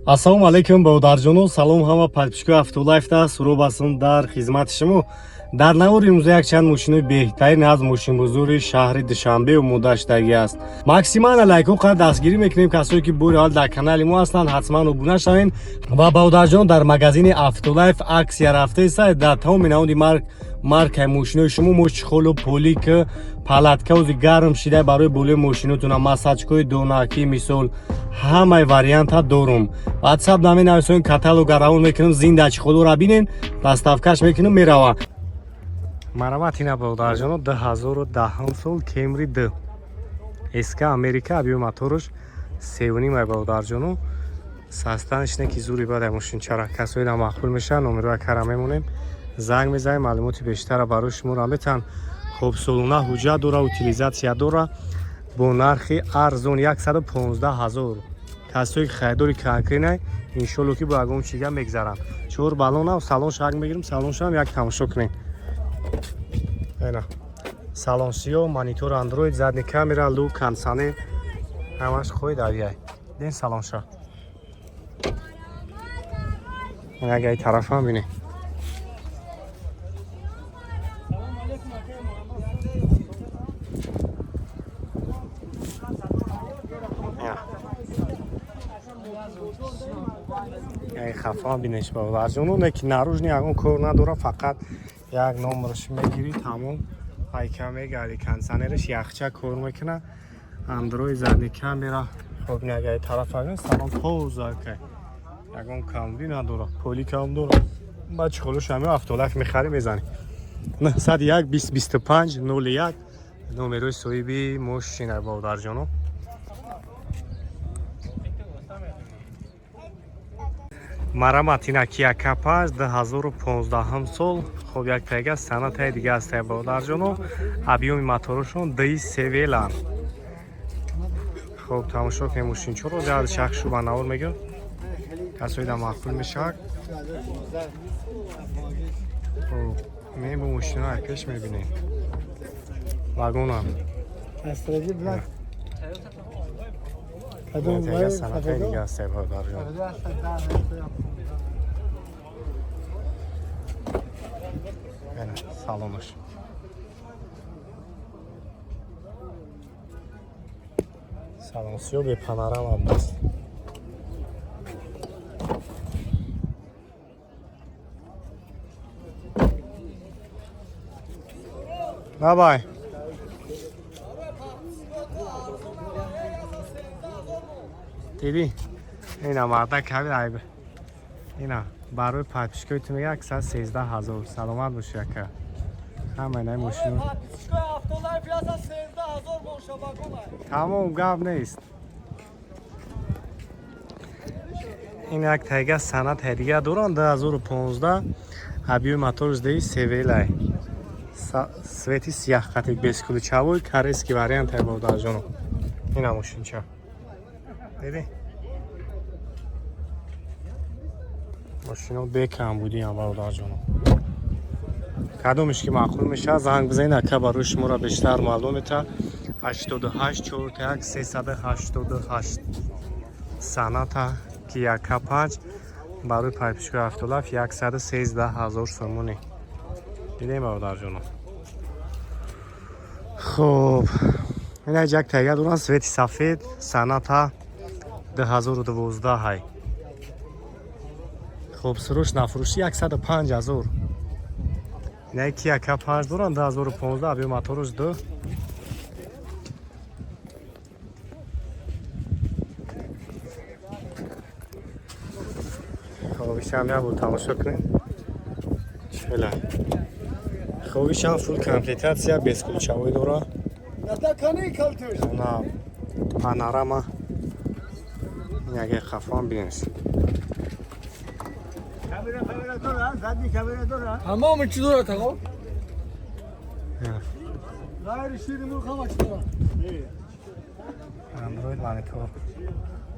ассалому алайкум баодарҷону, салом ҳама подписчикои Автолайфда сурӯб ҳастам дар хизмати шумо. Дар навори имрӯза якчанд мошинои беҳтарин аз мошинбозори шаҳри Душанбе муддаштагӣ аст. Максиман лайкҳо қадр дастгирӣ мекунем. Касое ки бори ҳол дар канали мо ҳастанд, ҳатман обуна шавен. Ва баодарҷон, дар магазини Автолайф аксия рафтааст. дар тамоми наводи маркаи мошинои шумо мо чихолу полик, палаткаози гарм шида барои болои мошинотона, масачкои донакӣ мисол ҳамаи варианта дорум. WhatsApp намин нависоин каталога равон мекунам, зинда чихолура бинен, даставкаш мекунам, мерава. Мараматина баодарҷоно, 2010 сол Camry D. Эска Америка абиё моторуш севнимай баодарҷоно. Састанишне ки зури бадай мошинчара касои да мақбул меша, номероя кара мемонем. Занг мезанем, маълумоти бештара барои шуморо метан. Хоб солона ҳуҷҷат дора, утилизатсия дора. Бо нархи арзон 115,000. Касои хайдори конкретнай иншоалло ки бо ягон чига мегзарам. 4 баллона салон шаг мегирам, салоншам як тамошо кунем. Эна салон сиё, монитор Android, задни камера, лук, кондиционер ҳамаш хоид авияй. Ден салонша. Ягай тарафам бинем. Хафа бинеш баодарҷоно, неки наружни ягон кор надора, фақат як номерш мегири, тамом пайка мегари, кондиционерш яхча кор мекуна, Android, задни камера. Хоб нягай тарафа салон поза кай. Ягон камби надора, поликам дора. Ба чихолуш ҳами Автолайф мехари мезани. 901 2025 01 номерои соҳиби мошина баодарҷоно. Мараматина Kia K5 2015 сол. Хоб як тайга санатаи дига аст баодарҷоно. Абиёми моторушон D7 хоб тамошо кунем мошинчоро зиёд шахшу ба навор мегӯ. Касои да мақбул мешавад. Ме бо мошина пеш мебинем. Вагонам. Астраги блак. Кадом тайга санатаи дига аст баодарҷоно. Салонаш. Салон сиё бе панорама аст. Давай. Диди. Ина марда каби айб. Ина барои подписчикои ту мега 113,000. Саломат бош яка. Ҳама инай мошина. Подписчикои Автолайф яса 13000 боша багомай. Тамом гап нест. Ин як тайга санат ҳадига доранд 2015 абиёи моторш ди Sevilla. Свети сияҳ-қатик бесключавой корейский вариант ай баодарҷоно. Ина мошинча. Диди? мошино бекам будиам баодарҷоно. Кадомиш ки маъқул мешавад занг бизанед, ака барои шуморо бештар маълум мета. 88 41 388 саната Kia K5 барои подписчикои Автолайф 113,000 сомонӣ. Дидем баодарҷоно. Хуб, ина як тайга дорам свети сафед саната 2012 ҳай. Хуб, суруш нафурӯшӣ 105,000. Ина Kia K5 дорам 2015 абиё моторуш ду. Хобишам я бо тамошо кунем. Чела. Хобишам фул комплектация бесключавой дора. Она панорама. Яге хафам бинес. Камера дора, задни камера дора. Тамом чи дора таго? Гайри шири мурхама чи дора. Android монитор.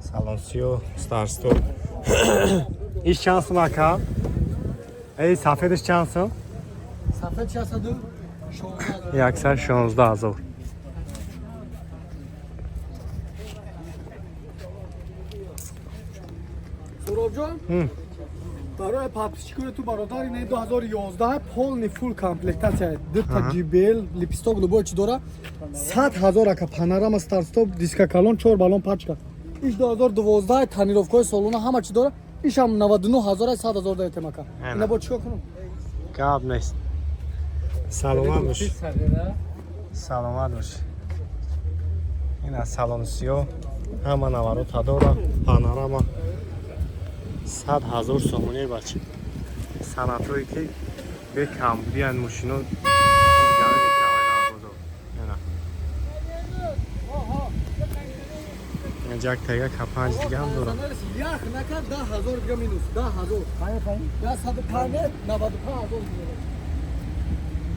Салон сиё, старстор. Иш чанд сум ака? Эй, сафедиш чанд сум? Сафед часта ду? 116,000. Сурабҷон, барои подписчикои ту бародар ин 2011 полный full комплектация. Дутта JBL, липсток, любое чи дора. 100,000 ака панорама старт-стоп, диска калон, 4 баллон пачка. Иш 2012 тонировкаи солона ҳама чи дора. Ишам 99,000 100,000 даётем ака. Ина бо чикор кунам? гап нест. Саломат бош. Саломат бош. Ина салон сиё. Ҳама наворота дора. Панорама 100,000 сомони бача. Санатое ки бекам будиян мошино дигаре мекавайда бозор. Ина. Ҷак тага капанҷ дигам дора. Ях накар 10,000 дига минус 10,000. Қай қай? Я 105 95,000 дига.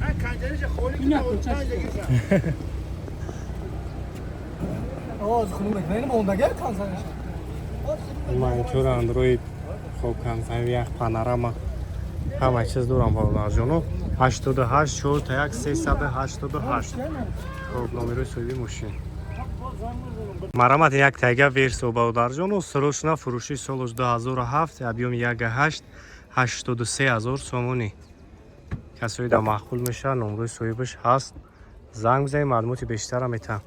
А канҷариша холӣ ки 95 дига. Оз хунук менам ондагар канҷариша. Монитор Android, хоб камсайм як панорама. Ҳама чиз дорам бародарҷоно. 88 4 388. Хоб номерои соҳиби машин. Марамат як тага версия бародарҷоно. Срочна фурӯши соли 2007, объем 1.8 83,000 сомонӣ. Касои да махкул меша, номерои соҳибаш ҳаст. Занг бизанед, маълумоти бештара метаҳам.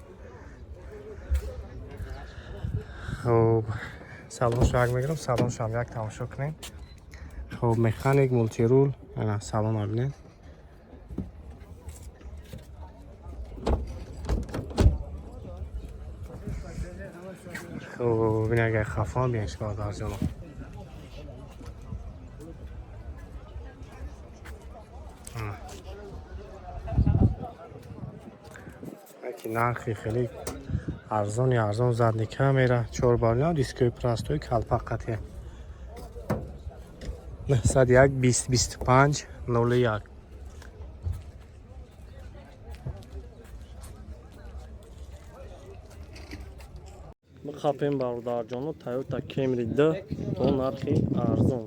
Хоб салоншо як мегирам, салоншо ҳам як тамошо кунем. Хоб механик, мултирул, ана салонро бинед. Хоб ин як хафон биен шумо дарҷоно. Аки нархи хеле арзон задни камера 4 балон дискои простои калпақате 901 20 25 01. Бихапем бародарҷоно Toyota Camry 2 то нархи арзон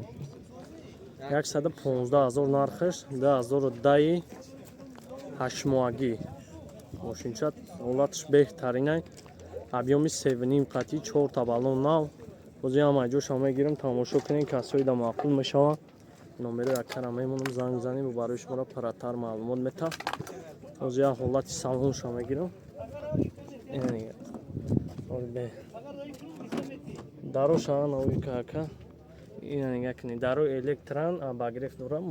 115,000 нархаш 2010 8моҳагӣ. Мошинча ҳолаташ беҳтаринай. Объеми 7,5 қатъи 4 та баллон нав. Бози ҳама ҷоша мегирам, тамошо кунем, касои да маъқул мешавад. Номерои аккара мемонам, занг занем ва барои шуморо параттар маълумот метаҳам. Бози як ҳолати салоншо мегирам. Дароша новика ака. Ина нигоҳ кунед. Дарои электран, багреф дорам,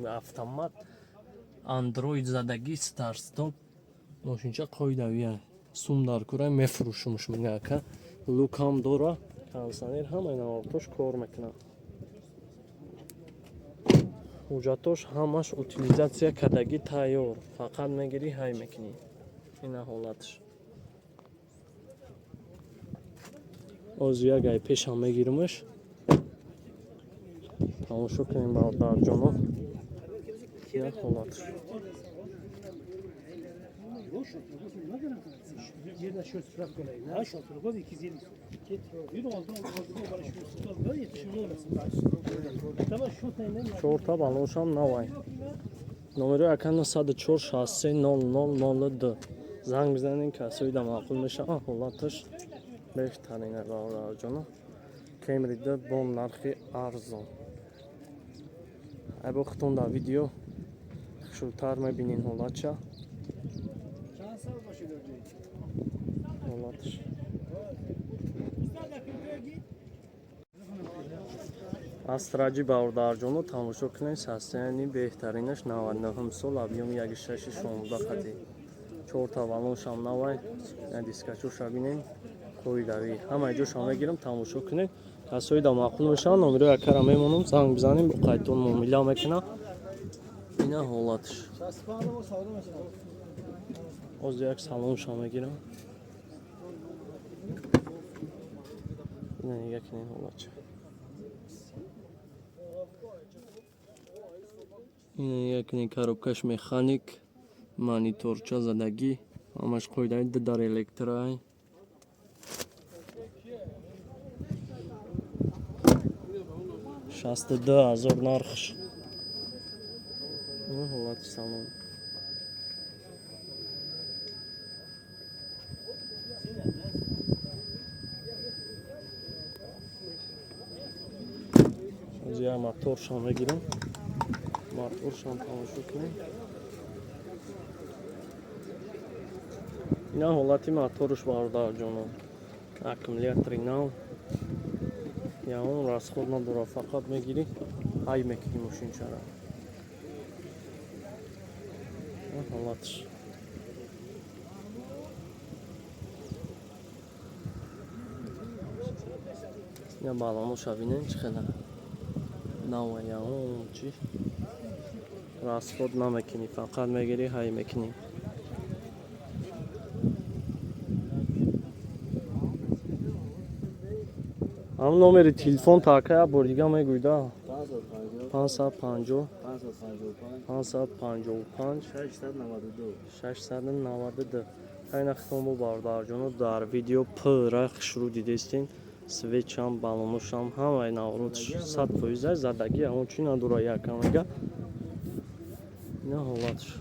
автомат, Android задагӣ, старт-стоп. Мошинча қоидавия. Сум дар кура мефурӯшимш мега ака. Лукам дора, кондиционер ҳама инавартош кор мекунад. ҳуҷҷатош ҳамаш утилизатсия кардагӣ тайёр. Фақат мегирӣ ҳай мекунӣ. Ина ҳолаташ. Оз як ай пешам мегиримаш. Тамошо кунем бародарҷоно. Ина ҳолаташ. Чорта балошам навай. Номерои акана 104 63 0002. Занг бизанем, касои да маъқул мешавад. Ҳолаташ беҳтарин аст бародарҷоно. Camry 2 бо нархи арзон. Ай бо хутон дар видео хушрӯтар мебинин ҳолатша. Ҳолаташ. Астраҷи бародарҷоно тамошо кунед, состоянии беҳтаринаш 99 сол, объеми 1.6 16 қатъи 4 та балоншам навай. Дискачоша бинем, қоидавӣ. Ҳамаи ҷоша мегирам, тамошо кунед. Касои да маъқул мешавад, номерои аккара мемонам, занг бизанем, бо қайтон муомила мекунад. Ина ҳолаташ. Оз як салонша мегирам. Ина нигоҳ кунед ҳолатша. Ина нигоҳ кунед, коробкаш механик, мониторча задагӣ, ҳамаш қоидаи дар электрай. Шасту ду ҳазор нархш. Ина ҳолати салон. اینجا هم موتورشان بگیرم موتورشان تماشا کنیم اینا حالتی موتورش باردار جانم اکمولیتر اینا یا اون расход نداره فقط میگیری های میکنی ماشین چرا حالتش یا بالانوش ببینین چقدر نوه یا اون چی расход نمیکنی فقط میگیری های میکنی هم نمر تلفن تاکه بردیگه میگویده 550 555 692 این اختمو باردار جانو در ویدیو پرخ شروع دیدستین سویچ هم بالانوش هم همه این آورودش 100% زدگی همون چی نداره یکم میگه نه حالتش